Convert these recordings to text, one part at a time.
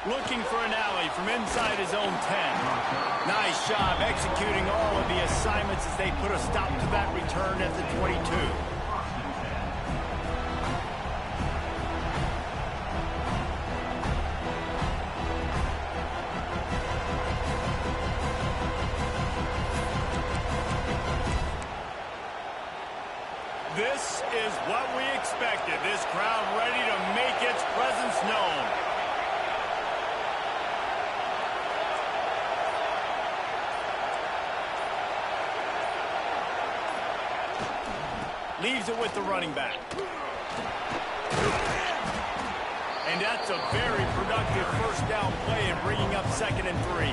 Looking for an alley from inside his own 10. Nice job executing all of the assignments as they put a stop to that return at the 22. This is what we expected. This crowd ready to make its presence known. Leaves it with the running back. And that's a very productive first down play in bringing up 2nd and 3.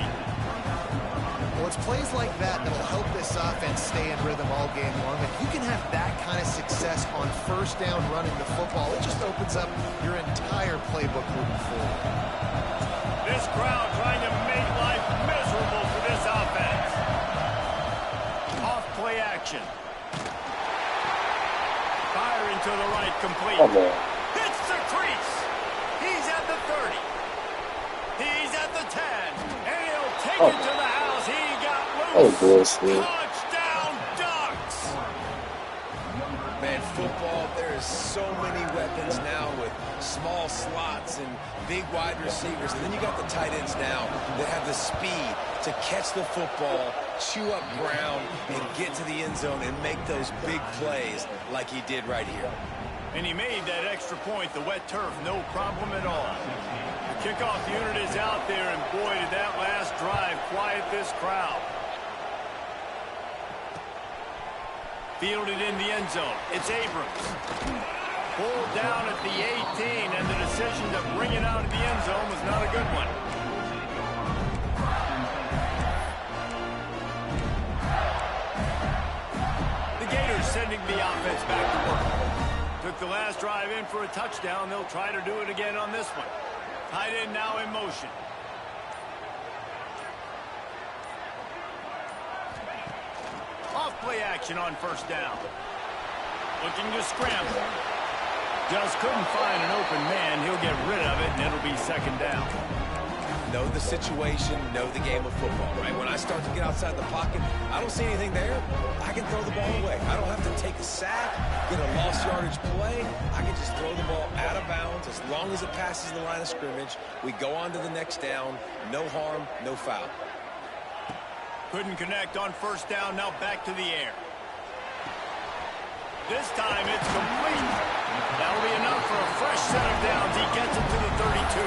Well, it's plays like that that'll help this offense stay in rhythm all game long. If you can have that kind of success on first down running the football, it just opens up your entire playbook moving forward. This crowd trying to make life miserable for this offense. Off play action. Fire into the right, complete. Hits the crease. He's at the 30. He's at the 10. And he'll take it to the house. He got loose. Touchdown, Ducks. Man, football, there's so many weapons now with small slots and big wide receivers. And then you got the tight ends now that have the speed to catch the football, chew up ground, and get to the end zone and make those big plays like he did right here. And he made that extra point, the wet turf, no problem at all. The kickoff unit is out there, and boy, did that last drive quiet this crowd. Fielded in the end zone. It's Abrams. Pulled down at the 18, and the decision to bring it out of the end zone was not a good one. The Gators sending the offense back to work. Took the last drive in for a touchdown. They'll try to do it again on this one. Tight end now in motion. Off-play action on first down. Looking to scramble. Just couldn't find an open man. He'll get rid of it, and it'll be 2nd down. Know the situation, know the game of football, right? When I start to get outside the pocket, I don't see anything there. I can throw the ball away. I don't have to take a sack, get a lost yardage play. I can just throw the ball out of bounds as long as it passes the line of scrimmage. We go on to the next down. No harm, no foul. Couldn't connect on first down. Now back to the air. This time it's complete. That'll be enough for a fresh set of downs. He gets it to the 32.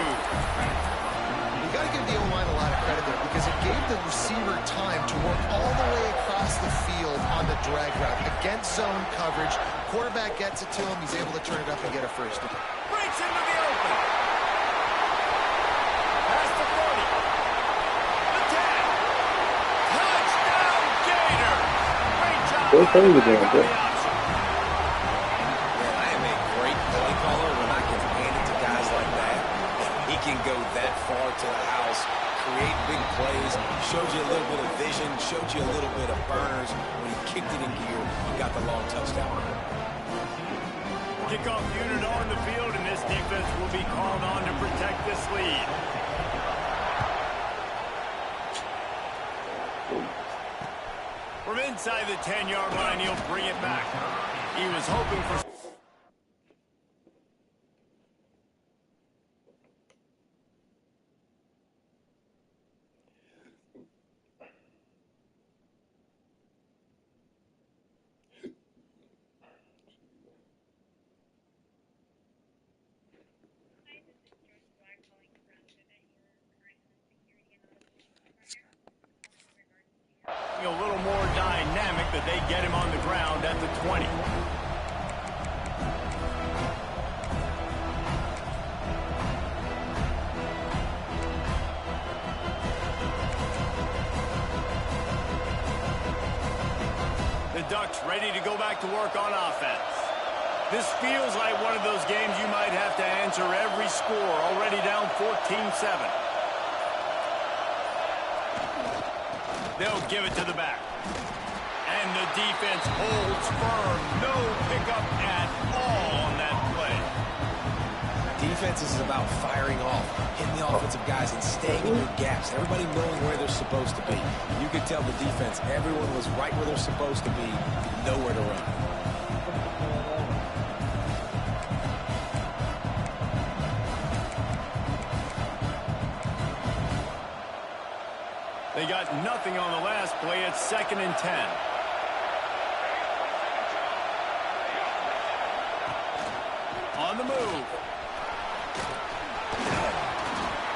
You got to give the O-line a lot of credit there because it gave the receiver time to work all the way across the field on the drag route against zone coverage. Quarterback gets it to him. He's able to turn it up and get a first down. Breaks into the open. Past the 40. The 10. Touchdown, Gator. Great job. I am a great play caller when I can hand it to guys like that. He can go that far to the house, create big plays, showed you a little bit of vision, showed you a little bit of burners. When he kicked it in gear, he got the long touchdown. Kickoff unit on the field, and this defense will be called on to protect this lead. From inside the 10-yard line, he'll bring it back. He was hoping for... a little more dynamic, but they get him on the ground at the 20. The Ducks ready to go back to work on offense. This feels like one of those games you might have to answer every score, already down 14-7. They'll give it to the back. And the defense holds firm. No pickup at all on that play. Defense is about about firing off, hitting the offensive guys, and staying in your gaps. Everybody knowing where they're supposed to be. You could tell the defense, everyone was right where they're supposed to be, nowhere to run. They got nothing on the last play. It's 2nd and 10. On the move.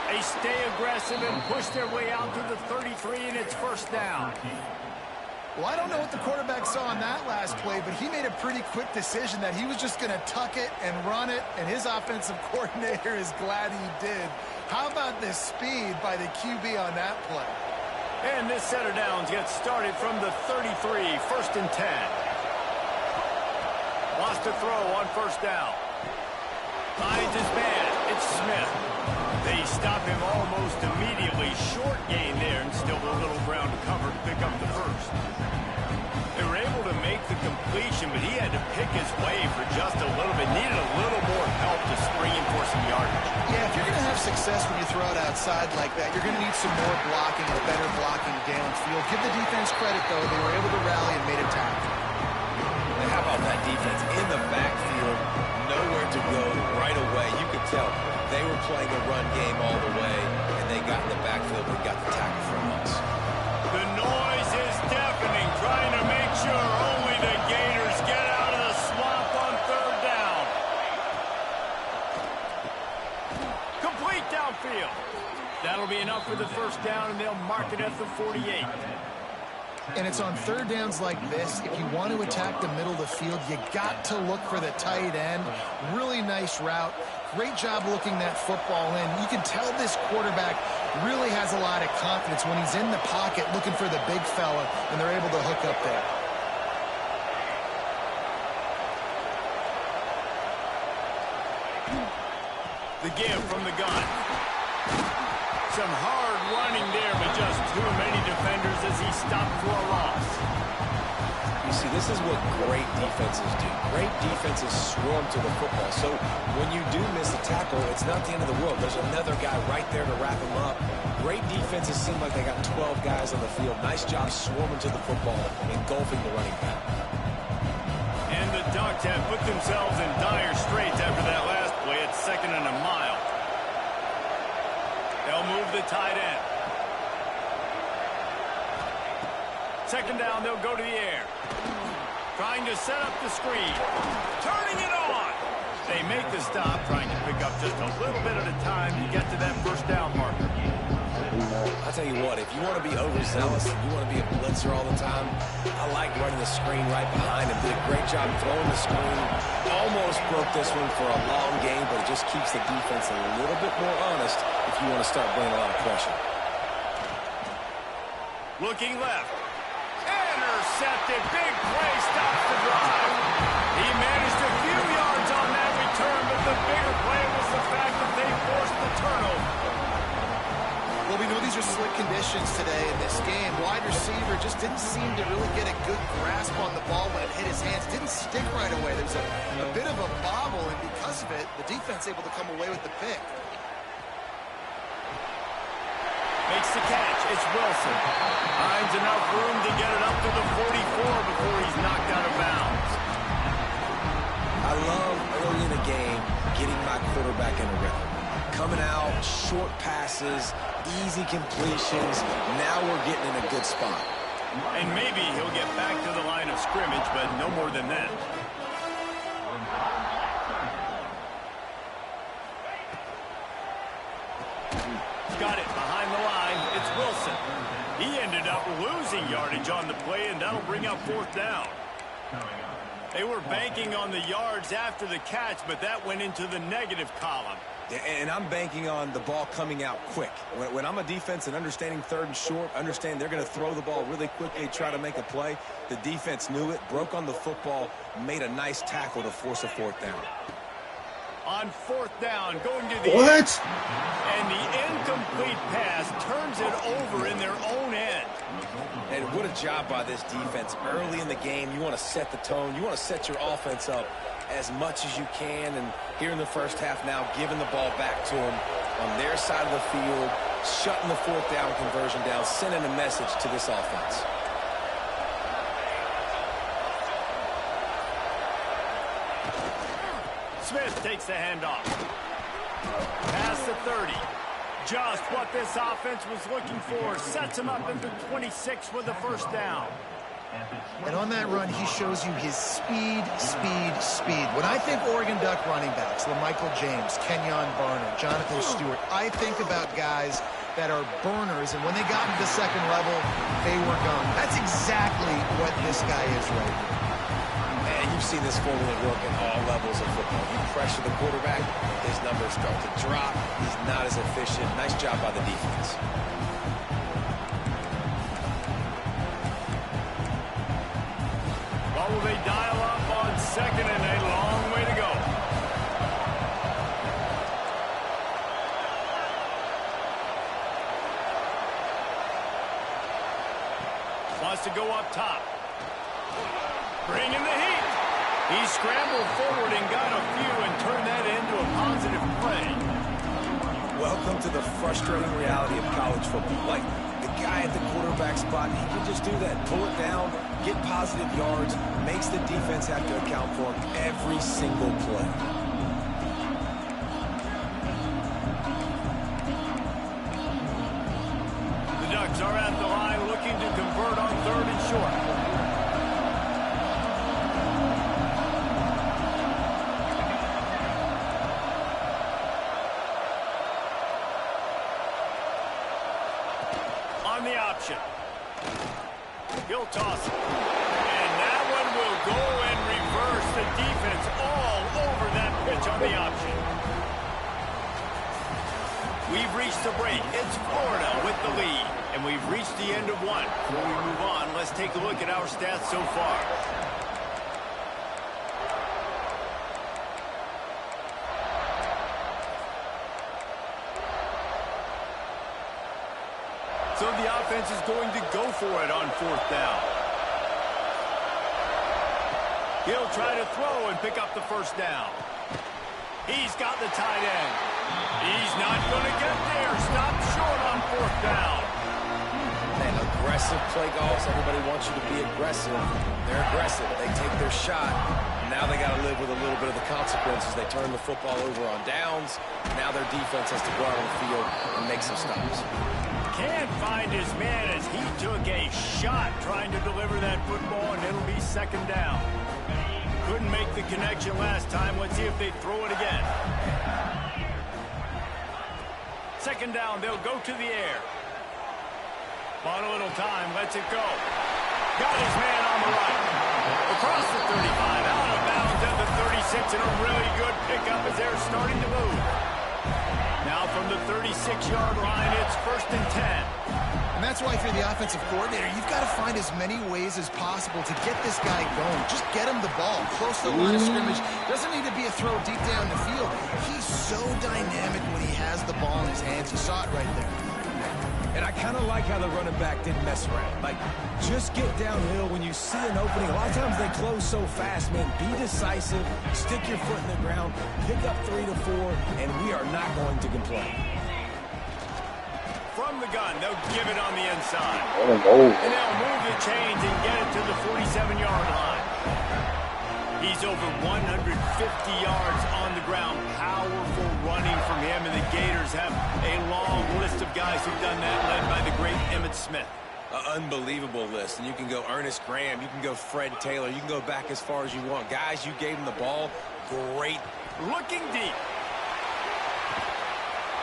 They stay aggressive and push their way out to the 33, and it's 1st down. Well, I don't know what the quarterback saw on that last play, but he made a pretty quick decision that he was just going to tuck it and run it, and his offensive coordinator is glad he did. How about the speed by the QB on that play? And this set of downs gets started from the 33, 1st and 10. Wants to throw on 1st down. Finds his man. It's Smith. They stop him almost immediately. Short gain there, and still a little ground to cover to pick up the 1st. They were able to make the completion, but he had to pick his way for just a little bit. Needed a little more help to spring in for some yardage. Yeah, if you're going to have success when you throw it outside like that, you're going to need some more blocking and better blocking downfield. Give the defense credit, though. They were able to rally and made a tackle. And how about that defense in the backfield? Nowhere to go right away. You could tell they were playing a run game all the way, and they got in the backfield and got the tackle from us. The noise is deafening, trying to make sure only the Gators get out of the swamp on 3rd down. Complete downfield. That'll be enough for the 1st down, and they'll mark it at the 48. And it's on 3rd downs like this. If you want to attack the middle of the field, you got to look for the tight end. Really nice route. Great job looking that football in. You can tell this quarterback really has a lot of confidence when he's in the pocket looking for the big fella, and they're able to hook up there. The give from the gun. Some hard running there, but just too many defenders as he stopped for a loss. You see, this is what great defenses do. Great defenses swarm to the football. So when you do miss a tackle, it's not the end of the world. There's another guy right there to wrap him up. Great defenses seem like they got 12 guys on the field. Nice job swarming to the football, engulfing the running back. And the Ducks have put themselves in dire straits after that last play. It's 2nd and a mile. They'll move the tight end. 2nd down, they'll go to the air. Trying to set up the screen. Turning it on. They make the stop, trying to pick up just a little bit at a time to get to that 1st down marker. I'll tell you what, if you want to be overzealous, if you want to be a blitzer all the time, I like running the screen right behind him. Did a great job throwing the screen. Almost broke this one for a long game, but it just keeps the defense a little bit more honest if you want to start bringing a lot of pressure. Looking left. Intercepted. Big play. Stops the drive. He managed a few yards on that return, but the bigger play was the fact that they forced the turnover. Well, we know these are slick conditions today in this game. Wide receiver just didn't seem to really get a good grasp on the ball when it hit his hands. Didn't stick right away. There was a bit of a bobble, and because of it, the defense able to come away with the pick. Makes the catch. It's Wilson. Finds enough room to get it up to the 44 before he's knocked out of bounds. I love early in the game getting my quarterback in a rhythm. Coming out, short passes, easy completions. Now we're getting in a good spot. And maybe he'll get back to the line of scrimmage, but no more than that. Got it behind the line. It's Wilson. He ended up losing yardage on the play, and that'll bring up 4th down. They were banking on the yards after the catch, but that went into the negative column. And I'm banking on the ball coming out quick. When I'm a defense and understanding 3rd and short, understand they're going to throw the ball really quickly, try to make a play. The defense knew it, broke on the football, made a nice tackle to force a 4th down. On 4th down, going to the What? And the incomplete pass turns it over in their own end. And what a job by this defense. Early in the game, you want to set the tone. You want to set your offense up as much as you can. And here in the first half now, giving the ball back to them on their side of the field, shutting the fourth down conversion down, sending a message to this offense. Smith takes the handoff. Past the 30. Just what this offense was looking for. Sets him up into 26 with the first down. And on that run, he shows you his speed. When I think Oregon Duck running backs, LaMichael James, Kenyon Barner, Jonathan Stewart, I think about guys that are burners, and when they got into the second level, they were gone. That's exactly what this guy is right now. Man, you've seen this formula work at all levels of football. You pressure the quarterback, his numbers start to drop. He's not as efficient. Nice job by the defense. What will they dial up on second and a long way to go? Wants to go up top. Bringing the heat. He scrambled forward and got a few and turned that into a positive play. Welcome to the frustrating reality of college football. Like, the guy at the quarterback spot, he can just do that. Pull it down, get positive yards, makes the defense have to account for him every single play. The Ducks are at the line looking to convert on 3rd and short. On the option. He'll toss it. And that one will go and reverse the defense all over that pitch on the option. We've reached the break. It's Florida with the lead. And we've reached the end of one. Before we move on, let's take a look at our stats so far. So the offense is going to go for it on 4th down. He'll try to throw and pick up the first down. He's got the tight end. He's not going to get there. Stopped short on 4th down. Man, aggressive play calls. Everybody wants you to be aggressive. They're aggressive. They take their shot. Now they got to live with a little bit of the consequences. They turn the football over on downs. Now their defense has to go out on the field and make some stops. Can't find his man as he took a shot trying to deliver that football, and it'll be 2nd down. Couldn't make the connection last time. Let's see if they throw it again. 2nd down, they'll go to the air. Bought a little time, lets it go. Got his man on the right. Across the 35, out of bounds at the 36, and a really good pickup as they're starting to move. Now from the 36-yard line, it's 1st and 10. And that's why if you're the offensive coordinator, you've got to find as many ways as possible to get this guy going. Just get him the ball close to the line of scrimmage. Doesn't need to be a throw deep down the field. He's so dynamic when he has the ball in his hands. You saw it right there. And I kind of like how the running back didn't mess around. Like, just get downhill when you see an opening. A lot of times they close so fast, man. Be decisive, stick your foot in the ground, pick up 3 to 4, and we are not going to complain. From the gun, they'll give it on the inside. And they'll move the chains and get it to the 47-yard line. He's over 150 yards on the ground. Powerful running from him, and the Gators have a long list of guys who've done that, led by the great Emmitt Smith. Unbelievable list. And you can go Ernest Graham, you can go Fred Taylor, you can go back as far as you want. Guys, you gave them the ball. Great. Looking deep.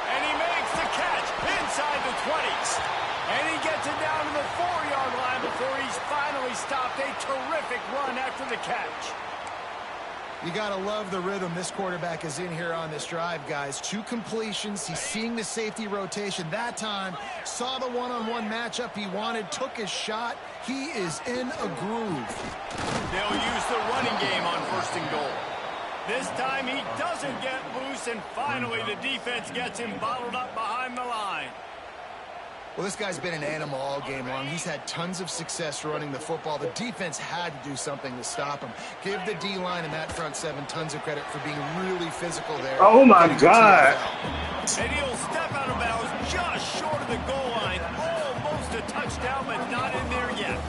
And he makes the catch inside the 20s. And he gets it down to the 4-yard line before he's finally stopped. A terrific run after the catch. You got to love the rhythm this quarterback is in here on this drive, guys. 2 completions. He's seeing the safety rotation. That time, saw the one-on-one matchup he wanted, took his shot. He is in a groove. They'll use the running game on 1st and goal. This time he doesn't get loose, and finally the defense gets him bottled up behind the line. Well, this guy's been an animal all game long. He's had tons of success running the football. The defense had to do something to stop him. Give the D-line and that front seven tons of credit for being really physical there. Oh, my God. And he'll step out of bounds just short of the goal line. Almost a touchdown, but not in there yet.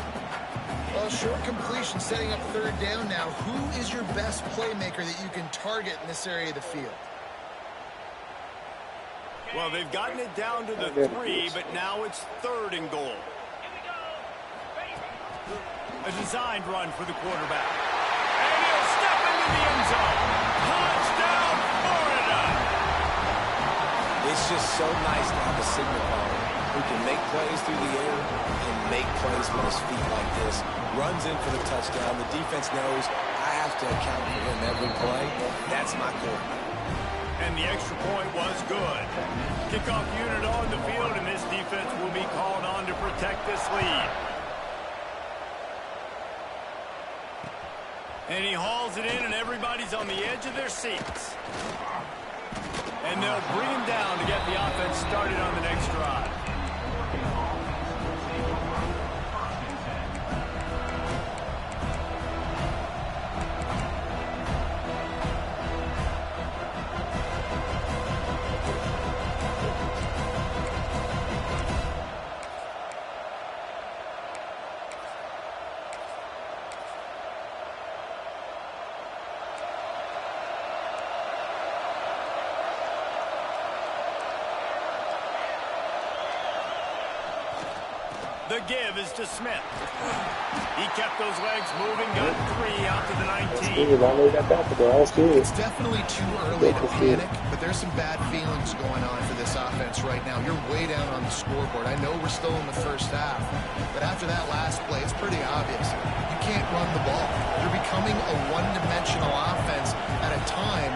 Well, short completion setting up third down now. Who is your best playmaker that you can target in this area of the field? Well, they've gotten it down to the 3, but now it's 3rd and goal. A designed run for the quarterback. And he'll step into the end zone. Touchdown, Florida! It's just so nice to have a signal caller who can make plays through the air and make plays with his feet like this. Runs in for the touchdown. The defense knows I have to account for him every play. That's my quarterback. And the extra point was good. Kickoff unit on the field, and this defense will be called on to protect this lead. And he hauls it in, and everybody's on the edge of their seats. And they'll bring him down to get the offense started on the next drive. The give is to Smith. He kept those legs moving, got 3 out to the 19. It's definitely too early to panic, but there's some bad feelings going on for this offense right now. You're way down on the scoreboard. I know we're still in the first half, but after that last play, it's pretty obvious. You can't run the ball. You're becoming a one-dimensional offense at a time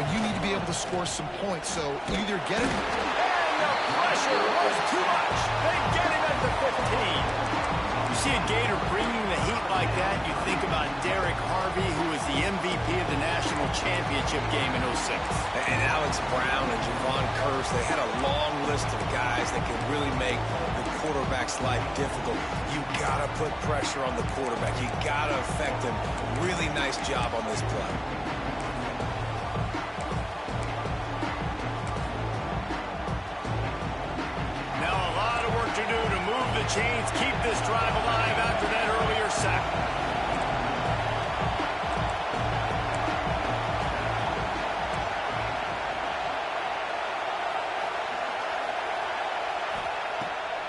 when you need to be able to score some points. So either get it... The pressure was too much. They get him at the 15. You see a Gator bringing the heat like that, you think about Derek Harvey, who was the MVP of the national championship game in 06. And Alex Brown and Javon Curse, they had a long list of guys that can really make the quarterback's life difficult. You got to put pressure on the quarterback. You got to affect him. Really nice job on this play. Chains keep this drive alive after that earlier sack.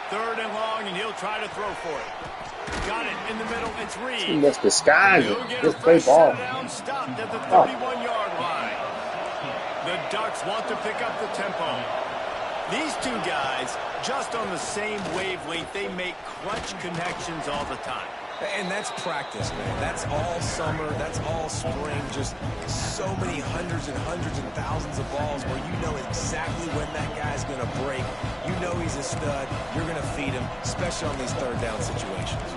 Third and long, and he'll try to throw for it. Got it in the middle. It's Reed. He must disguise it. Just play ball. Down, stopped at the 31-yard line. The Ducks want to pick up the tempo. These two guys, just on the same wavelength, they make clutch connections all the time. And that's practice, man. That's all summer. That's all spring. Just so many hundreds and thousands of balls where you know exactly when that guy's going to break. You know he's a stud. You're going to feed him, especially on these third down situations.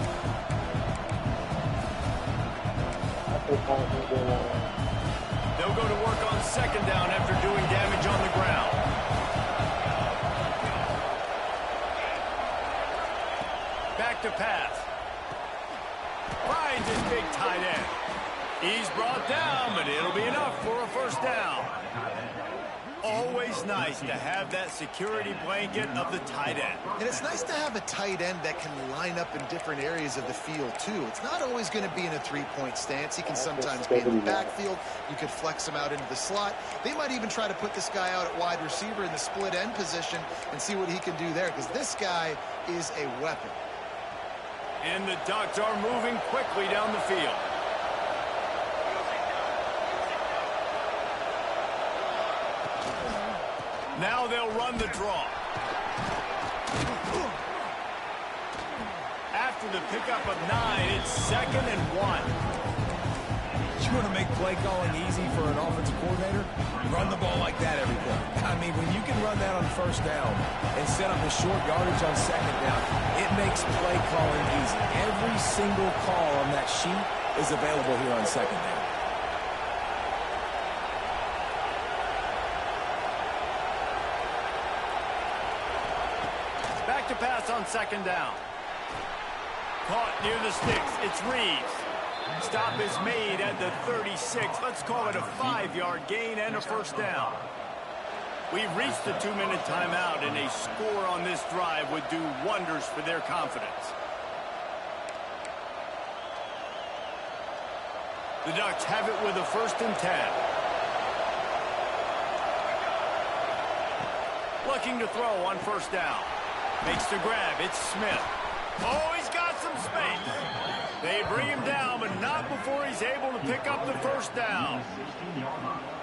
They'll go to work on second down after doing damage on the ground. Back to pass. Finds his big tight end. He's brought down, but it'll be enough for a first down. Always nice to have that security blanket of the tight end. And it's nice to have a tight end that can line up in different areas of the field, too. It's not always going to be in a three-point stance. He can sometimes be in the backfield. You could flex him out into the slot. They might even try to put this guy out at wide receiver in the split end position and see what he can do there, because this guy is a weapon. And the Ducks are moving quickly down the field. Now they'll run the draw. After the pickup of 9, it's 2nd and 1. You want to make play calling easy for an offensive coordinator? Run the ball like that every play. I mean, when you can run that on first down and set up a short yardage on second down, it makes play calling easy. Every single call on that sheet is available here on second down. to pass on second down. Caught near the sticks. It's Reeves. Stop is made at the 36. Let's call it a 5-yard gain and a first down. We've reached the 2-minute timeout, and a score on this drive would do wonders for their confidence. The Ducks have it with a 1st and 10. Looking to throw on first down. Makes the grab. It's Smith. Oh, he's got some space. They bring him down, but not before he's able to pick up the first down.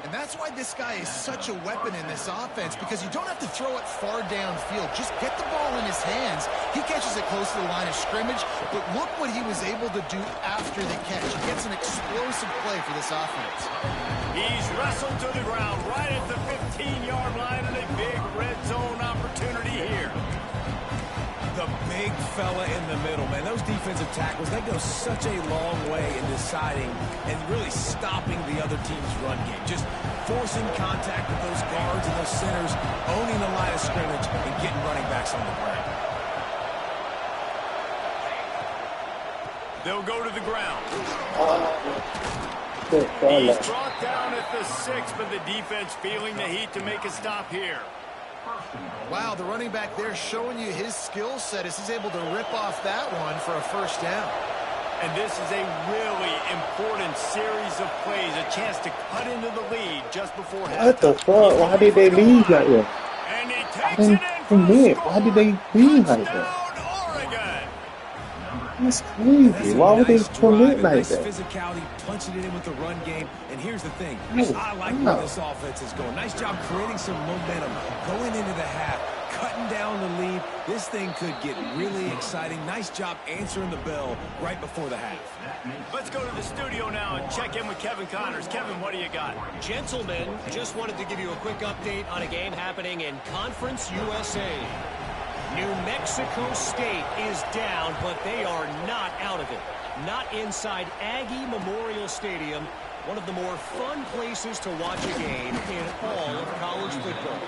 And that's why this guy is such a weapon in this offense, because you don't have to throw it far downfield. Just get the ball in his hands. He catches it close to the line of scrimmage, but look what he was able to do after the catch. He gets an explosive play for this offense. He's wrestled to the ground right at the 15-yard line, and a big red zone opportunity here. The big fella in the middle, man. Those defensive tackles, they go such a long way in deciding and really stopping the other team's run game. Just forcing contact with those guards and those centers, owning the line of scrimmage, and getting running backs on the ground. They'll go to the ground. He's brought down at the 6, but the defense feeling the heat to make a stop here. Wow, the running back there showing you his skill set as he's able to rip off that one for a first down. And this is a really important series of plays, a chance to cut into the lead just before halftime. What the fuck? Why did they leave like that? And he takes it in for Commit. Why did they leave like that? Touchdown, Oregon. That's crazy. Why would they commit like that? Physicality, punching it in with the run game. And here's the thing. Oh, I like where this offense is going. Nice job creating some momentum, going into the half, cutting down the lead. This thing could get really exciting. Nice job answering the bell right before the half. Let's go to the studio now and check in with Kevin Connors. Kevin, what do you got? Gentlemen, just wanted to give you a quick update on a game happening in Conference USA. New Mexico State is down, but they are not out of it. Not inside Aggie Memorial Stadium, one of the more fun places to watch a game in all of college football.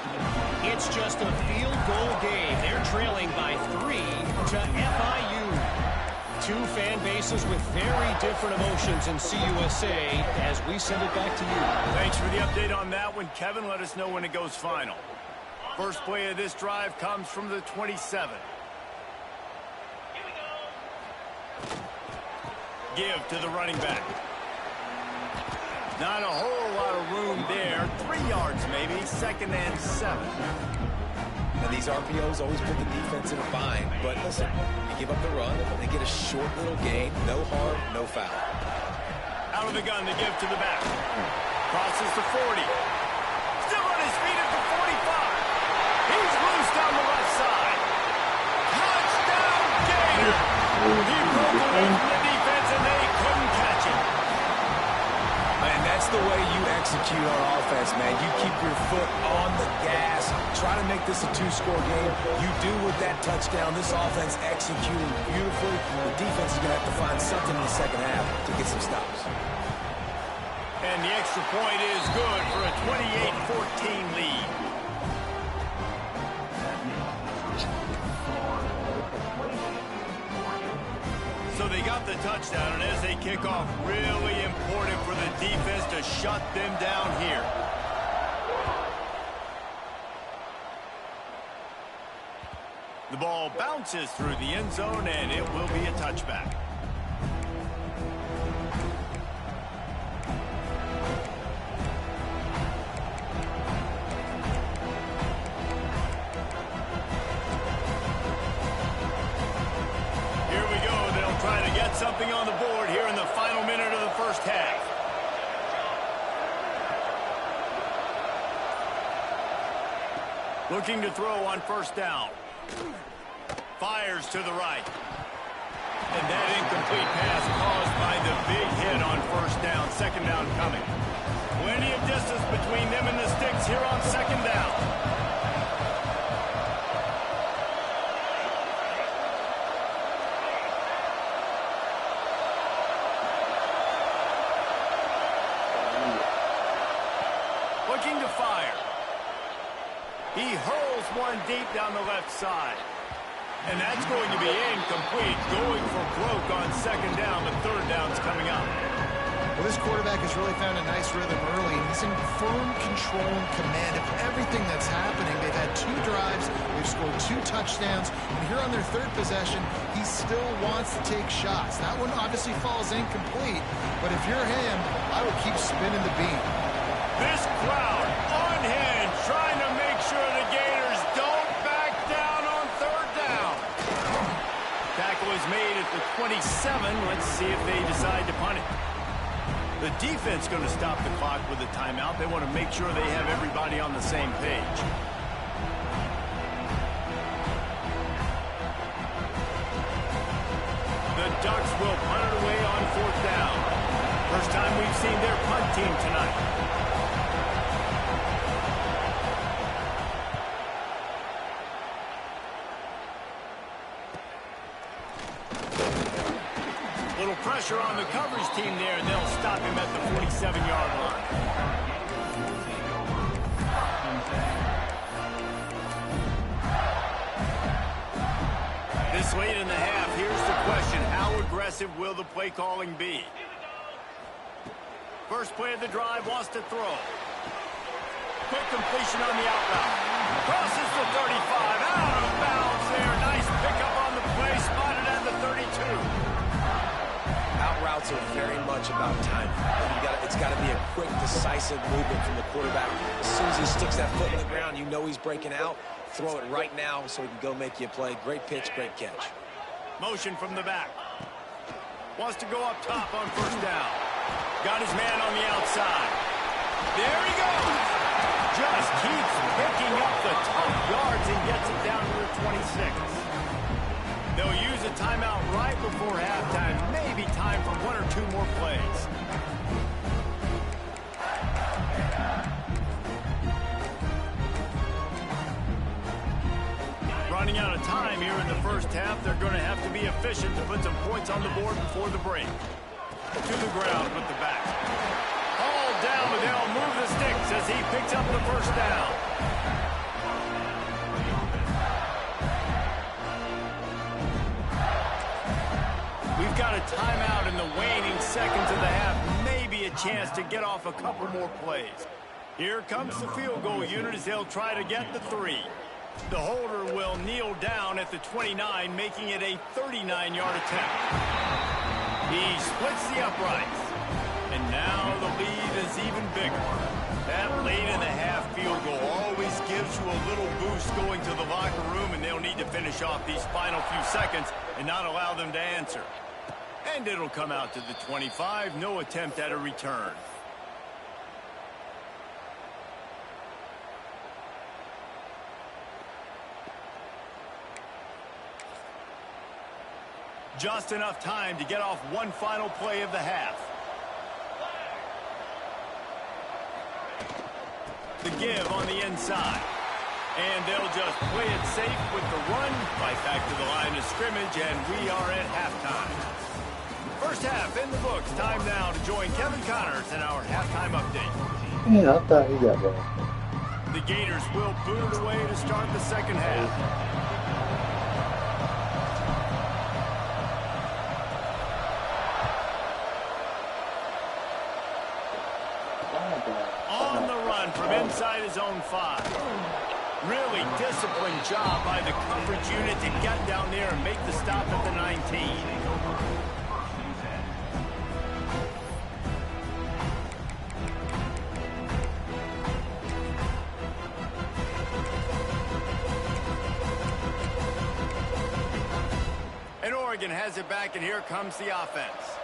It's just a field goal game. They're trailing by 3 to FIU. Two fan bases with very different emotions in CUSA as we send it back to you. Thanks for the update on that one, Kevin. Let us know when it goes final. First play of this drive comes from the 27. Give to the running back. Not a whole lot of room there. 3 yards maybe. 2nd and 7. And these RPOs always put the defense in a bind. But listen, you give up the run, they get a short little gain. No harm, no foul. Out of the gun, the give to the back. Crosses the 40. Still on his feet at the 45. He's loose down the left side. Touchdown, Gator. He broke away from the defense, and they couldn't catch him. And that's the way you execute on offense, man. You keep your foot on the gas. Try to make this a 2-score game. You do with that touchdown. This offense executing beautifully. The defense is going to have to find something in the second half to get some stops. And the extra point is good for a 28-14 lead. So they got the touchdown, and as they kick off, really important for the defense to shut them down here. The ball bounces through the end zone, and it will be a touchback. Something on the board here in the final minute of the first half. Looking to throw on first down. Fires to the right. And that incomplete pass caused by the big hit on first down. 2nd down coming. Plenty of distance between them and the sticks here on 2nd down. Looking to fire. He hurls one deep down the left side. And that's going to be incomplete. Going for broke on second down, but third down's coming up. Well, this quarterback has really found a nice rhythm early. He's in firm control and command of everything that's happening. They've had 2 drives. They've scored 2 touchdowns. And here on their 3rd possession, he still wants to take shots. That one obviously falls incomplete. But if you're him, I would keep spinning the beam. This crowd on hand trying to make sure the Gators don't back down on third down. Tackle is made at the 27. Let's see if they decide to punt it. The defense going to stop the clock with a timeout. They want to make sure they have everybody on the same page. The Ducks will punt it away on 4th down. First time we've seen their punt team tonight. Little pressure on the coverage team there, and they'll stop him at the 47-yard line. This late in the half, here's the question. How aggressive will the play calling be? First play of the drive, wants to throw. Quick completion on the out route. Crosses the 35, out of bounds there. Nice pickup on the play, spotted at the 32. Out routes are very much about timing. It's got to be a quick, decisive movement from the quarterback. As soon as he sticks that foot in the ground, you know he's breaking out. Throw it right now so he can go make you a play. Great pitch, great catch. Motion from the back. Wants to go up top on first down. Got his man on the outside. There he goes. Just keeps picking up the tough yards and gets it down to the 26. They'll use a timeout right before halftime. Maybe time for 1 or 2 more plays. Running out of time here in the first half. They're going to have to be efficient to put some points on the board before the break. To the ground with the back. All down, but they'll move the sticks as he picks up the first down. We've got a timeout in the waning seconds of the half. Maybe a chance to get off a couple more plays. Here comes the field goal unit as they'll try to get the 3. The holder will kneel down at the 29, making it a 39-yard attempt. He splits the uprights. And now the lead is even bigger. That late in the half field goal always gives you a little boost going to the locker room, and they'll need to finish off these final few seconds and not allow them to answer. And it'll come out to the 25. No attempt at a return. Just enough time to get off one final play of the half. The give on the inside. And they'll just play it safe with the run. Right back to the line of scrimmage, and we are at halftime. First half in the books. Time now to join Kevin Connors in our halftime update. Yeah, I thought he got one. The Gators will boot it away to start the second half. On the run from inside his own 5. Really disciplined job by the coverage unit to get down there and make the stop at the 19. And Oregon has it back, and here comes the offense.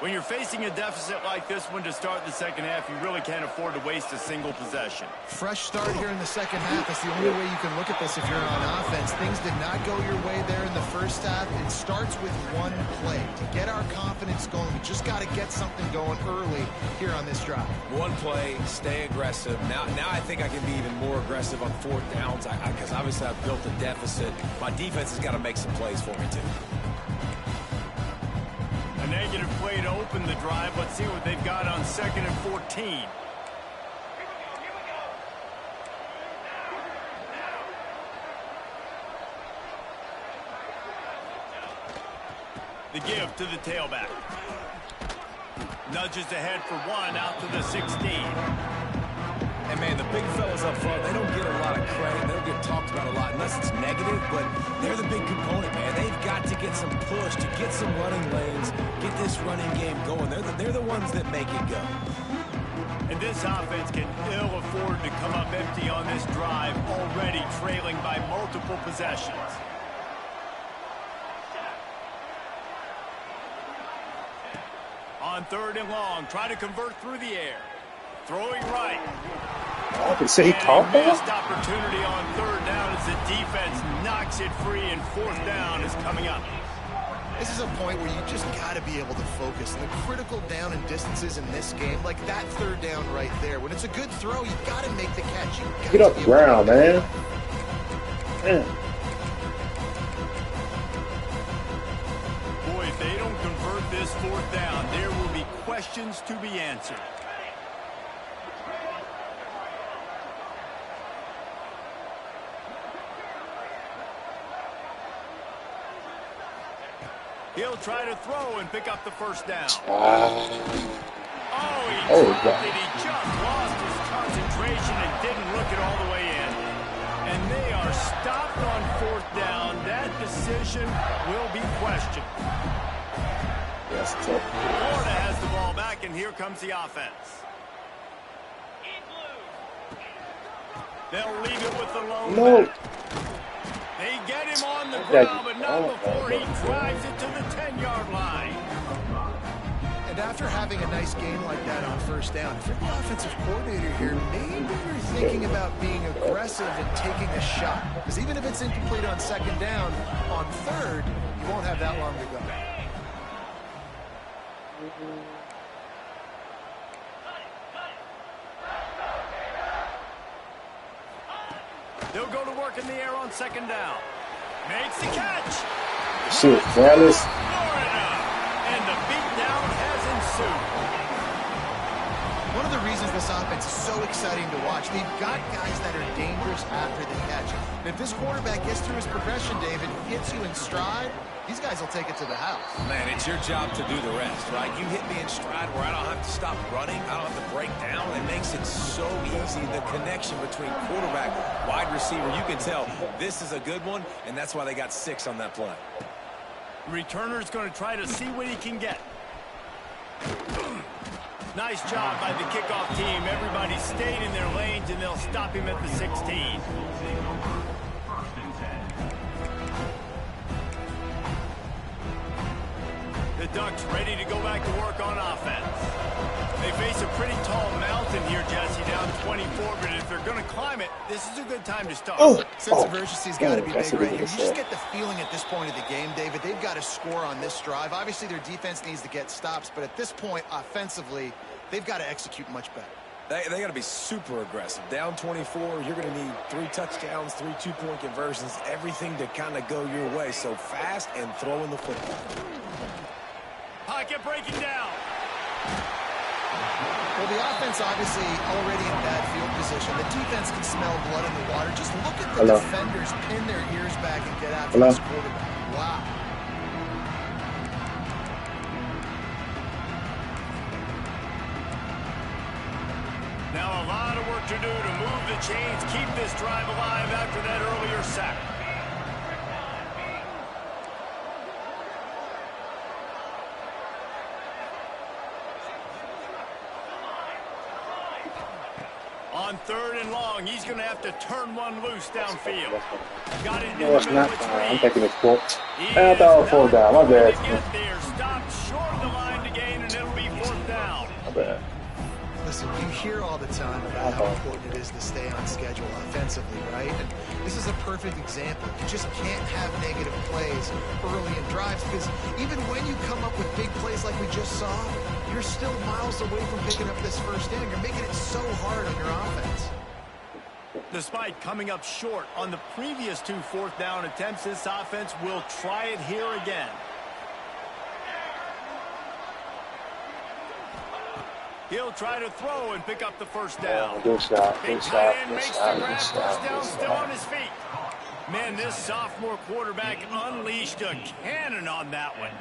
When you're facing a deficit like this one to start the second half, you really can't afford to waste a single possession. Fresh start here in the second half. That's the only way you can look at this if you're on offense. Things did not go your way there in the first half. It starts with one play. To get our confidence going, we just got to get something going early here on this drive. One play, stay aggressive. Now I think I can be even more aggressive on 4th downs because obviously I've built a deficit. My defense has got to make some plays for me too. A negative play to open the drive. Let's see what they've got on 2nd and 14. The give to the tailback. Nudges ahead for one out to the 16. And, man, the big fellas up front, they don't get a lot of credit. They don't get talked about a lot unless it's negative, but they're the big component, man. They've got to get some push, to get some running lanes, get this running game going. They're the ones that make it go. And this offense can ill afford to come up empty on this drive, already trailing by multiple possessions. On 3rd and long, try to convert through the air. Throwing right. I can say he caught that. Missed opportunity on 3rd down as the defense knocks it free, and 4th down is coming up. This is a point where you just got to be able to focus. And the critical down and distances in this game, like that 3rd down right there. When it's a good throw, you got to make the catch. Get off the ground, man. Boy, if they don't convert this 4th down, there will be questions to be answered. He'll try to throw and pick up the 1st down. He dropped it. He just lost his concentration and didn't look it all the way in. And they are stopped on 4th down. That decision will be questioned. That's tough. Florida has the ball back, and here comes the offense. They'll leave it with the lone back. They get him on the ground, but not before he drives it to the 10-yard line. And after having a nice game like that on 1st down, if you're the offensive coordinator here, maybe you're thinking about being aggressive and taking a shot. Because even if it's incomplete on 2nd down, on 3rd, you won't have that long to go. They'll go to work in the air on 2nd down. Makes the catch. Shit, Dallas. Florida. And the beatdown has ensued. One of the reasons this offense is so exciting to watch, they've got guys that are dangerous after the catch. And if this quarterback gets through his progression, David, hits you in stride, these guys will take it to the house. Man, it's your job to do the rest, right? You hit me in stride where I don't have to stop running. I don't have to break down. It makes it so easy. The connection between quarterback, wide receiver, you can tell this is a good one, and that's why they got 6 on that play. Returner's going to try to see what he can get. Nice job by the kickoff team. Everybody stayed in their lanes, and they'll stop him at the 16. The Ducks ready to go back to work on offense. They face a pretty tall mountain here, Jesse, down 24, but if they're going to climb it, this is a good time to start. Sense of urgency's got to be big right here. You just get the feeling at this point of the game, David, they've got to score on this drive. Obviously, their defense needs to get stops, but at this point, offensively, they've got to execute much better. They got to be super aggressive. Down 24, you're going to need 3 touchdowns, 3 two-point conversions, everything to kind of go your way. So fast and throwing the football. Pocket breaking down. Well, the offense obviously already in bad field position. The defense can smell blood in the water. Just look at the defenders pin their ears back and get after this quarterback. Wow. Now a lot of work to do to move the chains, keep this drive alive after that earlier sack. On 3rd and long, he's going to have to turn one loose downfield. Got it in the middle of 3. I'm taking it 4. I thought it was 4 down. My bad. Stopped short of the line to gain, and it'll be 4th down. My bad. Listen, you hear all the time about how important it is to stay on schedule offensively, right? And this is a perfect example. You just can't have negative plays early in drives because even when you come up with big plays like we just saw, you're still miles away from picking up this 1st down. You're making it so hard on your offense. Despite coming up short on the previous 2 4th down attempts, this offense will try it here again. He'll try to throw and pick up the 1st down. Good shot. Big tight end makes the grab. 1st down still on his feet. Man, this sophomore quarterback unleashed a cannon on that one.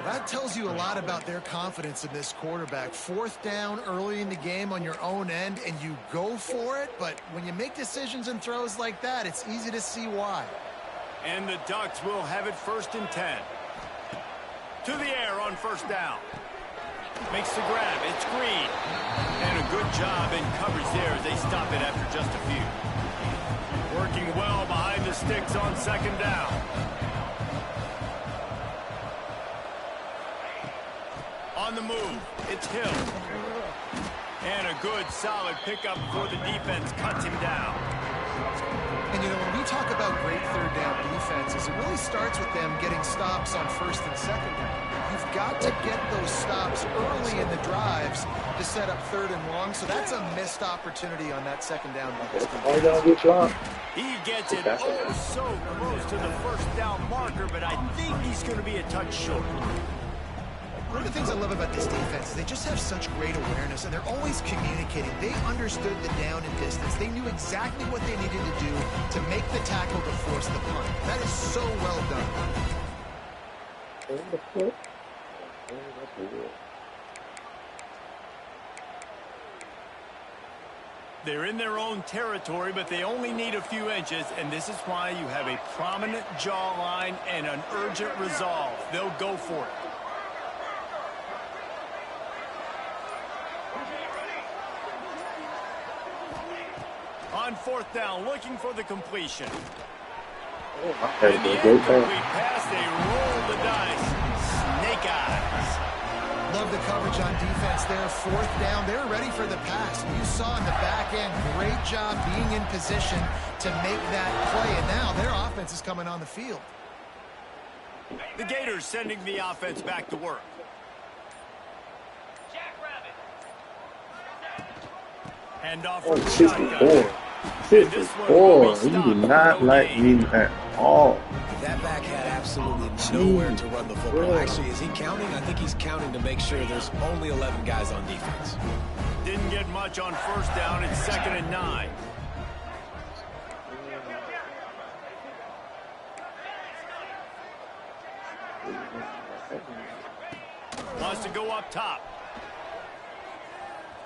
That tells you a lot about their confidence in this quarterback. 4th down early in the game on your own end, and you go for it. But when you make decisions and throws like that, it's easy to see why. And the Ducks will have it 1st and 10. To the air on 1st down. Makes the grab. It's Green. And a good job in coverage there as they stop it after just a few. Working well behind the sticks on 2nd down. On the move, it's Hill. And a good, solid pickup before the defense cuts him down. And, you know, when we talk about great 3rd down defenses, it really starts with them getting stops on 1st and 2nd down. You've got to get those stops early in the drives to set up 3rd and long, so that's a missed opportunity on that 2nd down. He gets it oh so close to the 1st down marker, but I think he's going to be a touch short. One of the things I love about this defense is they just have such great awareness, and they're always communicating. They understood the down and distance. They knew exactly what they needed to do to make the tackle to force the punt. That is so well done. They're in their own territory, but they only need a few inches, and this is why you have a prominent jawline and an urgent resolve. They'll go for it. On 4th down, looking for the completion. And the incomplete pass, they roll the dice. Snake eyes. Love the coverage on defense there. 4th down, they're ready for the pass. You saw in the back end, great job being in position to make that play. And now their offense is coming on the field. The Gators sending the offense back to work. Hand off for the 64. 64. He did not like me at all. That back had absolutely nowhere to run the football. Actually, is he counting? I think he's counting to make sure there's only 11 guys on defense. Didn't get much on 1st down. It's 2nd and 9. Wants to go up top.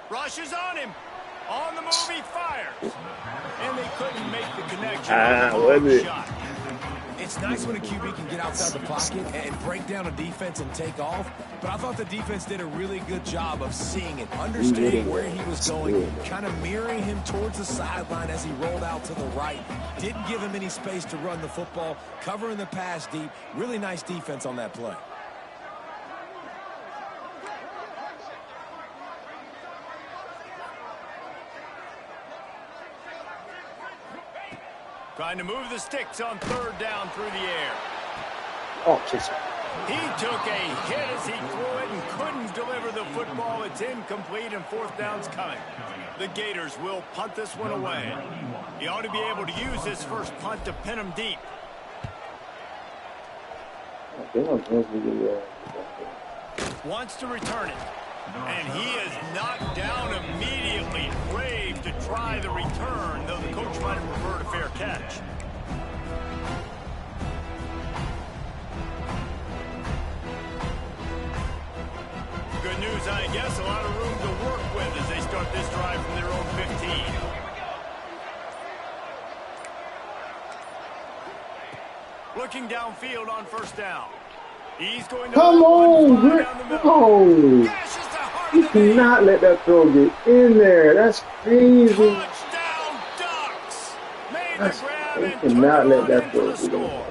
Rushes on him. On the move, he fires. And they couldn't make the connection on the shot. It's nice when a QB can get outside the pocket and break down a defense and take off, but I thought the defense did a really good job of seeing it, understanding where he was going, kind of mirroring him towards the sideline as he rolled out to the right. Didn't give him any space to run the football, covering the pass deep. Really nice defense on that play. Trying to move the sticks on 3rd down through the air. Oh, Jesus. He took a hit as he threw it and couldn't deliver the football. It's incomplete and 4th down's coming. The Gators will punt this one away. He ought to be able to use this first punt to pin him deep. Wants to return it. And he is knocked down immediately. Brave to try the return, though the coach might have preferred a fair catch. Good news, I guess. A lot of room to work with as they start this drive from their own 15. Looking downfield on 1st down. He's going to come on, Rick. No. You cannot let that throw get in there. That's crazy. Touchdown, Ducks. Made the grab and cannot let that throw get in there.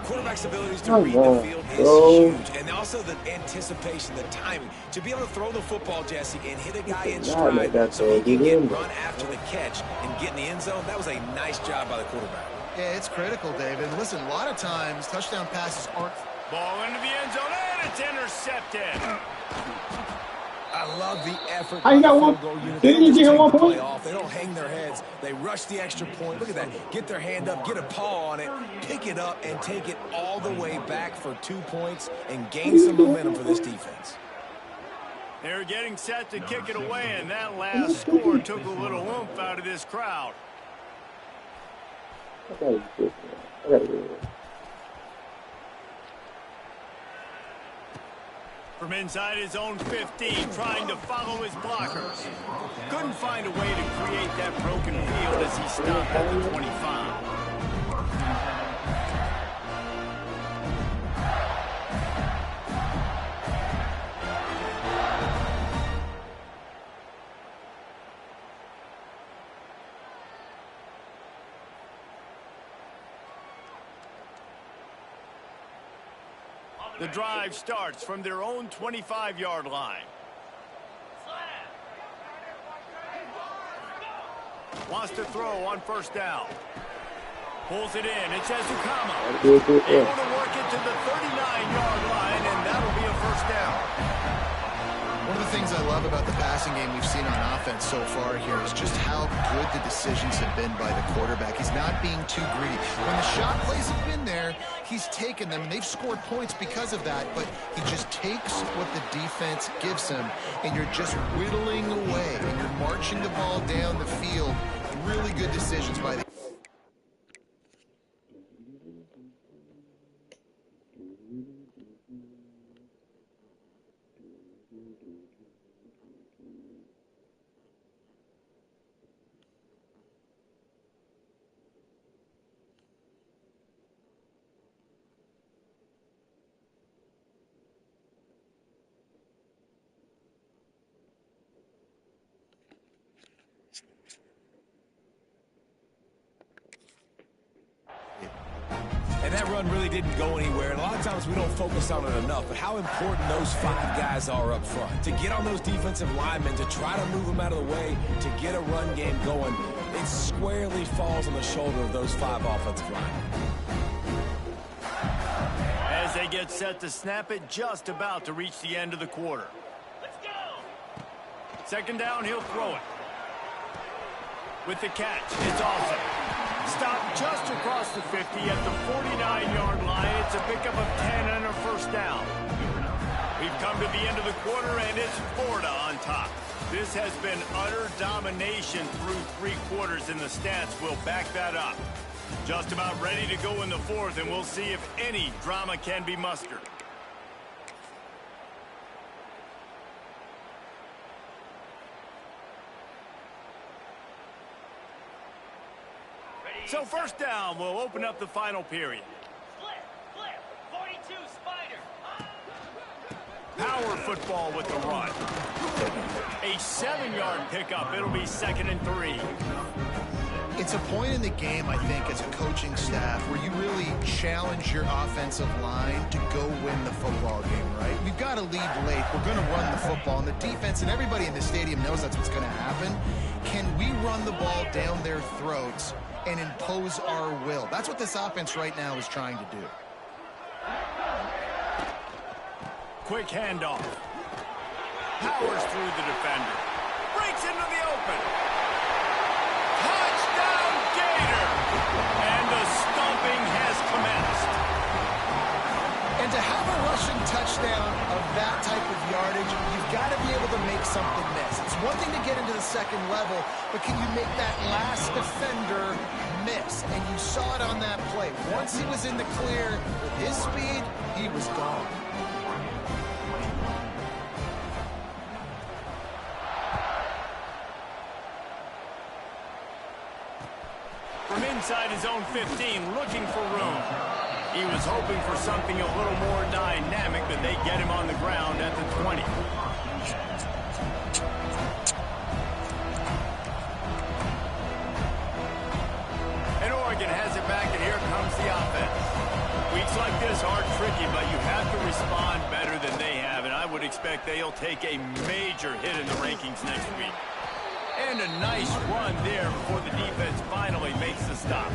Quarterback's abilities to read the field is huge, and also the anticipation, the timing. To be able to throw the football, Jesse, and hit a guy in stride so he can get run after the catch and get in the end zone, that was a nice job by the quarterback. Yeah, it's critical, David. Listen, a lot of times touchdown passes aren't. Ball into the end zone, and it's intercepted. I love the effort. I got one. Didn't you get 1 point? They don't hang their heads. They rush the extra point. Look at that. Get their hand up, get a paw on it, pick it up, and take it all the way back for 2 points and gain some momentum for this defense. They're getting set to kick it away, and that last score took a little oomph out of this crowd. I gotta get this one. I gotta get it. From inside his own 15, trying to follow his blockers. Couldn't find a way to create that broken field as he stopped at the 25. The drive starts from their own 25-yard line. Wants to throw on first down. Pulls it in. It's Ezukama. Able to work it to the 39-yard line, and that'll be a first down. One of the things I love about the passing game we've seen on offense so far here is just how good the decisions have been by the quarterback. He's not being too greedy. When the shot plays have been there, he's taken them, and they've scored points because of that, but he just takes what the defense gives him, and you're just whittling away, and you're marching the ball down the field. Really good decisions by the... And that run really didn't go anywhere. And a lot of times we don't focus on it enough, but how important those 5 guys are up front. To get on those defensive linemen, to try to move them out of the way, to get a run game going, it squarely falls on the shoulder of those 5 offensive linemen. As they get set to snap it, just about to reach the end of the quarter. Let's go! Second down, he'll throw it. With the catch, it's awesome. Stopped just across the 50 at the 49-yard line. It's a pickup of 10 and a first down. We've come to the end of the quarter, and it's Florida on top. This has been utter domination through 3 quarters, and the stats will back that up. Just about ready to go in the 4th, and we'll see if any drama can be mustered. So first down will open up the final period. Flip, 42 Spider. Power football with the run. A 7-yard pickup. It'll be 2nd and 3. It's a point in the game, I think, as a coaching staff where you really challenge your offensive line to go win the football game, right? We've got to lead late. We're going to run the football, and the defense and everybody in the stadium knows that's what's going to happen. Can we run the ball down their throats and impose our will? That's what this offense right now is trying to do. Quick handoff. Powers through the defender. Breaks into the open. Touchdown, Gator! And the stomping has commenced. And to have a rushing touchdown of that type of yardage, you've got to be able to make something miss. It's one thing to get into the second level, but can you make that last defender miss? And you saw it on that play. Once he was in the clear, with his speed, he was gone. From inside his own 15, looking for room. He was hoping for something a little more dynamic, but they get him on the ground at the 20. And Oregon has it back, and here comes the offense. Weeks like this are tricky, but you have to respond better than they have, and I would expect they'll take a major hit in the rankings next week. And a nice run there before the defense finally makes the stop.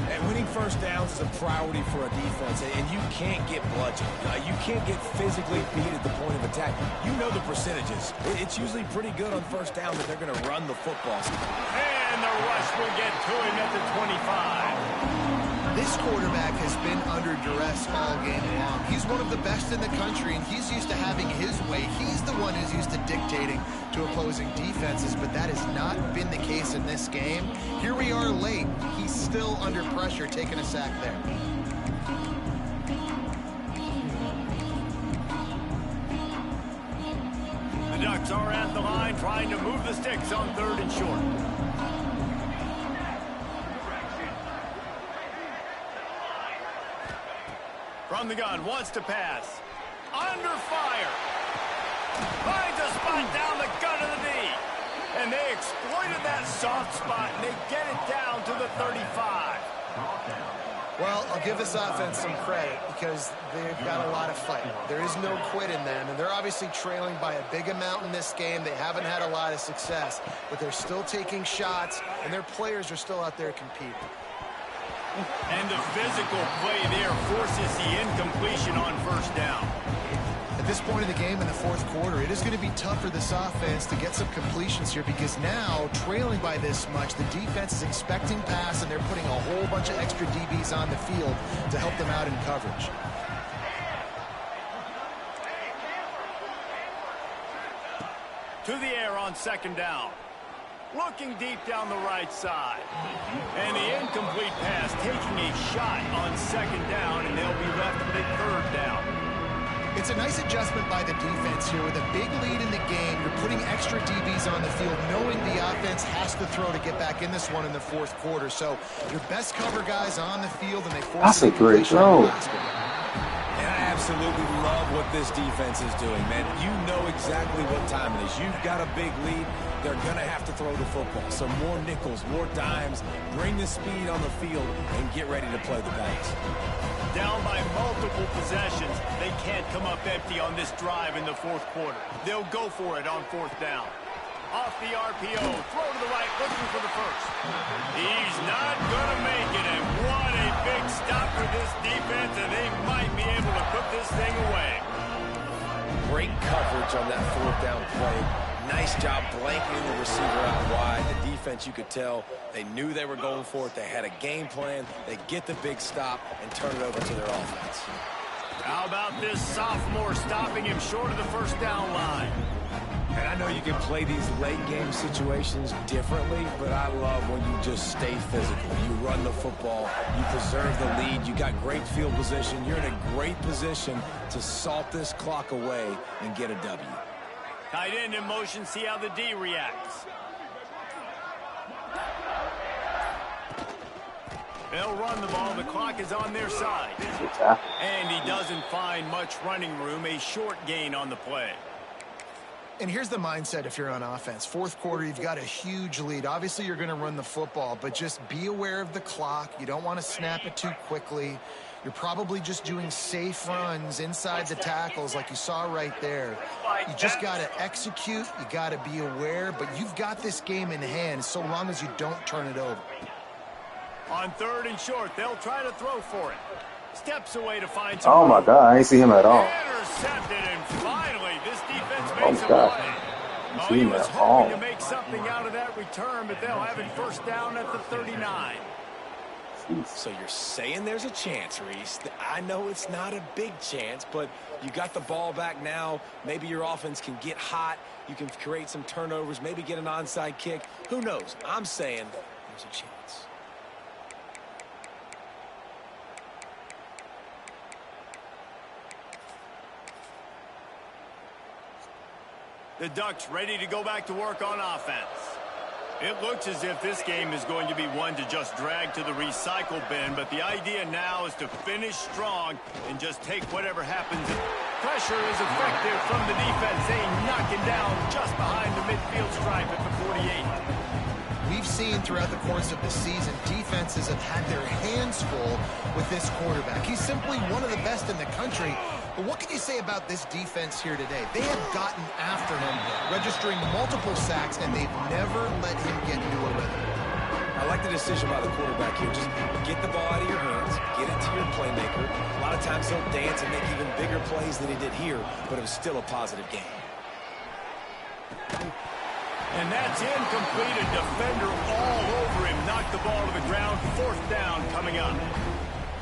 And winning first downs is a priority for a defense, and you can't get bludgeoned. You can't get physically beat at the point of attack. You know the percentages. It's usually pretty good on first down that they're going to run the football. And the rush will get to him at the 25. This quarterback has been under duress all game long. He's one of the best in the country, and he's used to having his way. He's the one who's used to dictating to opposing defenses, but that has not been the case in this game. Here we are late. He's still under pressure, taking a sack there. The Ducks are at the line trying to move the sticks on 3rd and short. From the gun, wants to pass. Under fire. Finds a spot down the gut of the knee. And they exploited that soft spot, and they get it down to the 35. Well, I'll give this offense some credit because they've got a lot of fight. There is no quit in them, and they're obviously trailing by a big amount in this game. They haven't had a lot of success, but they're still taking shots, and their players are still out there competing. And the physical play there forces the incompletion on 1st down. At this point in the game in the 4th quarter, it is going to be tough for this offense to get some completions here because now, trailing by this much, the defense is expecting pass, and they're putting a whole bunch of extra DBs on the field to help them out in coverage. To the air on 2nd down. Looking deep down the right side. And the incomplete pass taking a shot on 2nd down, and they'll be left with a 3rd down. It's a nice adjustment by the defense here. With a big lead in the game, you're putting extra DBs on the field, knowing the offense has to throw to get back in this one in the 4th quarter. So your best cover guys on the field, and they force That's a great throw. And I absolutely love what this defense is doing, man. You know exactly what time it is. You've got a big lead. They're going to have to throw the football. So more nickels, more dimes, bring the speed on the field, and get ready to play the pass. Down by multiple possessions, they can't come up empty on this drive in the 4th quarter. They'll go for it on 4th down. Off the RPO, throw to the right, looking for the 1st. He's not going to make it, and what a big stop for this defense, and they might be able to put this thing away. Great coverage on that 4th down play. Nice job blanketing the receiver out wide. The defense, you could tell, they knew they were going for it. They had a game plan. They get the big stop and turn it over to their offense. How about this sophomore stopping him short of the 1st down line? And I know you can play these late game situations differently, but I love when you just stay physical. You run the football, you preserve the lead, you got great field position. You're in a great position to salt this clock away and get a W. Tight end in motion, see how the D reacts. They'll run the ball. The clock is on their side. And he doesn't find much running room. A short gain on the play. And here's the mindset if you're on offense. 4th quarter, you've got a huge lead. Obviously, you're going to run the football, but just be aware of the clock. You don't want to snap it too quickly. You're probably just doing safe runs inside the tackles like you saw right there. You just got to execute. You got to be aware, but you've got this game in hand so long as you don't turn it over. On 3rd and short, they'll try to throw for it. Steps away to find some. Oh my God, I ain't see him at all. Intercepted, and finally, this defense Oh makes a God. play. I Oh, see he him was at hoping all. to make something out of that return, but they'll have it 1st down at the 39. So you're saying there's a chance, Reese. I know it's not a big chance, but you got the ball back now. Maybe your offense can get hot. You can create some turnovers, maybe get an onside kick. Who knows? I'm saying there's a chance. The Ducks ready to go back to work on offense. It looks as if this game is going to be one to just drag to the recycle bin, but the idea now is to finish strong and just take whatever happens. Pressure is effective from the defense. They knock him down just behind the midfield stripe at the 48. We've seen throughout the course of the season, defenses have had their hands full with this quarterback. He's simply one of the best in the country. But what can you say about this defense here today? They have gotten after him, registering multiple sacks, and they've never let him get into a rhythm. I like the decision by the quarterback here. Just get the ball out of your hands, get it to your playmaker. A lot of times he'll dance and make even bigger plays than he did here, but it was still a positive game. And that's incomplete. A defender all over him. Knocked the ball to the ground. 4th down coming up.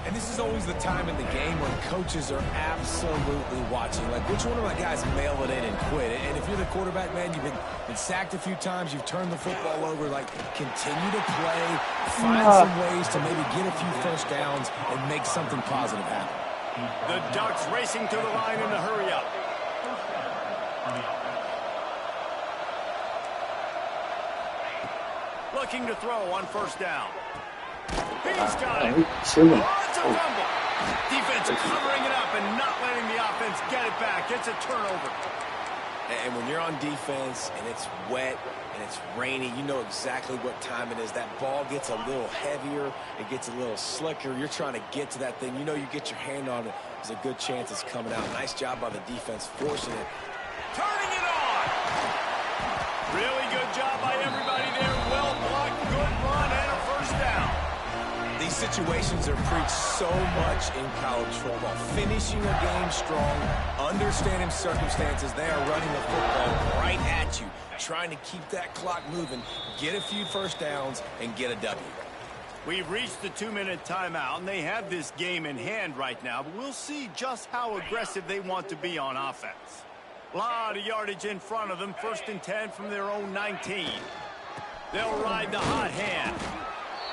And this is always the time in the game when coaches are absolutely watching. Like, which one of my guys mail it in and quit? And if you're the quarterback, man, you've been sacked a few times, you've turned the football over, like, continue to play, find some ways to maybe get a few first downs and make something positive happen. The Ducks racing to the line in a hurry up. Looking to throw on first down. He's got it. It's a fumble. Defense covering it up and not letting the offense get it back. It's a turnover. And when you're on defense and it's wet and it's rainy, you know exactly what time it is. That ball gets a little heavier. It gets a little slicker. You're trying to get to that thing. You know you get your hand on it. There's a good chance it's coming out. Nice job by the defense forcing it. Turning it on. Really good job by everybody there. Well blocked, good run, and a first down. These situations are preached so much in college football. Finishing a game strong, understanding circumstances. They are running the football right at you, trying to keep that clock moving, get a few first downs, and get a W. We've reached the 2-minute timeout, and they have this game in hand right now, but we'll see just how aggressive they want to be on offense. A lot of yardage in front of them, 1st and 10 from their own 19. They'll ride the hot hand.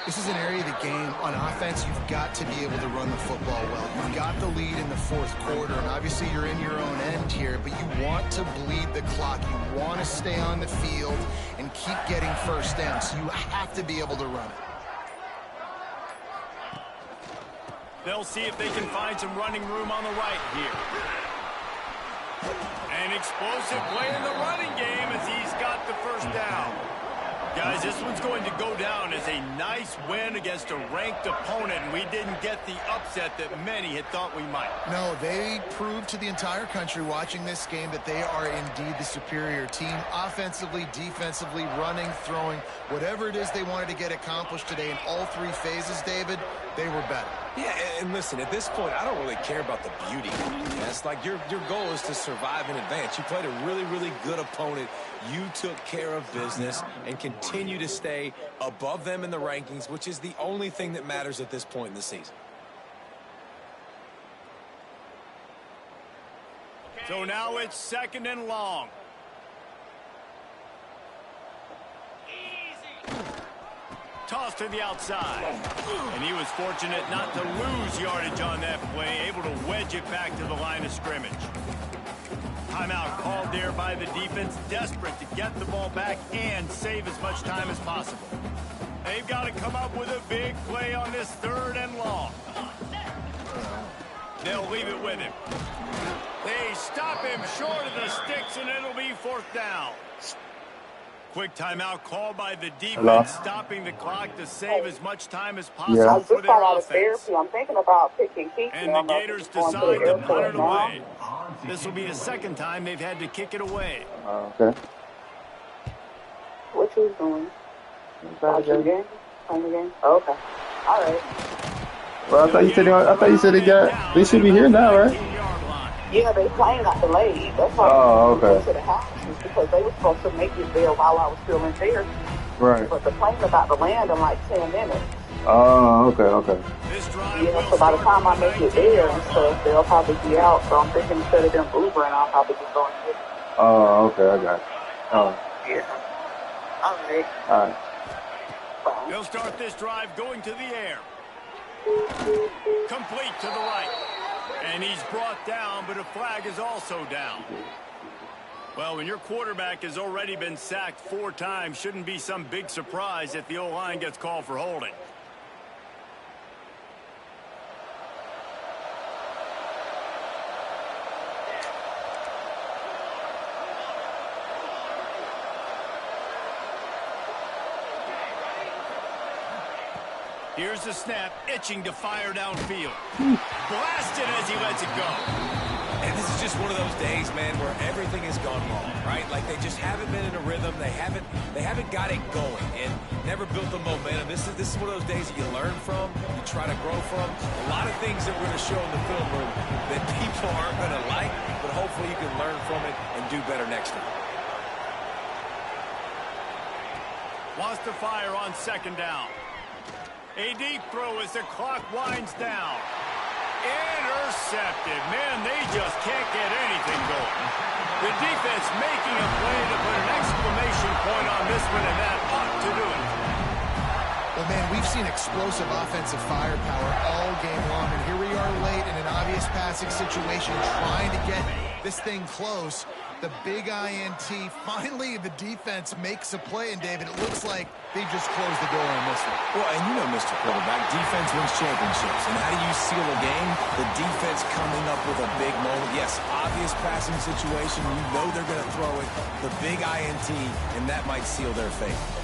This is an area of the game on offense you've got to be able to run the football well. You've got the lead in the 4th quarter, and obviously you're in your own end here, but you want to bleed the clock. You want to stay on the field and keep getting first down, so you have to be able to run it. They'll see if they can find some running room on the right here. An explosive play in the running game as he's got the first down. Guys, this one's going to go down as a nice win against a ranked opponent, and we didn't get the upset that many had thought we might. No, they proved to the entire country watching this game that they are indeed the superior team. Offensively, defensively, running, throwing, whatever it is they wanted to get accomplished today in all 3 phases, David, they were better. Yeah, and listen, at this point, I don't really care about the beauty. It's like your goal is to survive and advance. You played a really, really good opponent. You took care of business and continue to stay above them in the rankings, which is the only thing that matters at this point in the season. So now it's 2nd and long. Toss to the outside. And he was fortunate not to lose yardage on that play, able to wedge it back to the line of scrimmage. Timeout called there by the defense, desperate to get the ball back and save as much time as possible. They've got to come up with a big play on this 3rd and long. They'll leave it with him. They stop him short of the sticks, and it'll be 4th down. Quick timeout called by the defense, stopping the clock to save as much time as possible for their offense. I'm thinking about picking Keith. And the Gators decide to punt it away. This will be the 2nd time they've had to kick it away. Okay. What you doing? Watching the game? Playing the game? Oh, okay. All right. Well, I thought you said they should be here now, right? Yeah, they plane got delayed. That's why oh, okay. To the house because they were supposed to make it there while I was still in there. Right. But the plane about to land in like 10 minutes. Oh, okay. Yeah, so by the time I make it there and stuff, they'll probably be out. So I'm thinking instead of them Ubering, I'll probably just go and get it. Oh, okay, I got it. Oh. Yeah. All right. All right. They'll start this drive going to the air. Complete to the right. And he's brought down, but a flag is also down. Well, when your quarterback has already been sacked 4 times, shouldn't be some big surprise if the O-line gets called for holding. Here's the snap, itching to fire downfield. Blasted as he lets it go. And this is just one of those days, man, where everything has gone wrong, right? Like they just haven't been in a rhythm. They haven't got it going and never built the momentum. This is one of those days that you learn from, you try to grow from. A lot of things that we're going to show in the film room that people aren't going to like, but hopefully you can learn from it and do better next time. Wants to fire on 2nd down. A deep throw as the clock winds down. Intercepted. Man, they just can't get anything going. The defense making a play to put an exclamation point on this one, and that ought to do it. Well, man, we've seen explosive offensive firepower all game long, and here we are late in an obvious passing situation trying to get this thing close. The big INT. Finally, the defense makes a play, and David, it looks like they just closed the door on this one. Well, and you know, Mr. Quarterback, defense wins championships. And how do you seal a game? The defense coming up with a big moment. Yes, obvious passing situation. You know they're going to throw it. The big INT, and that might seal their fate.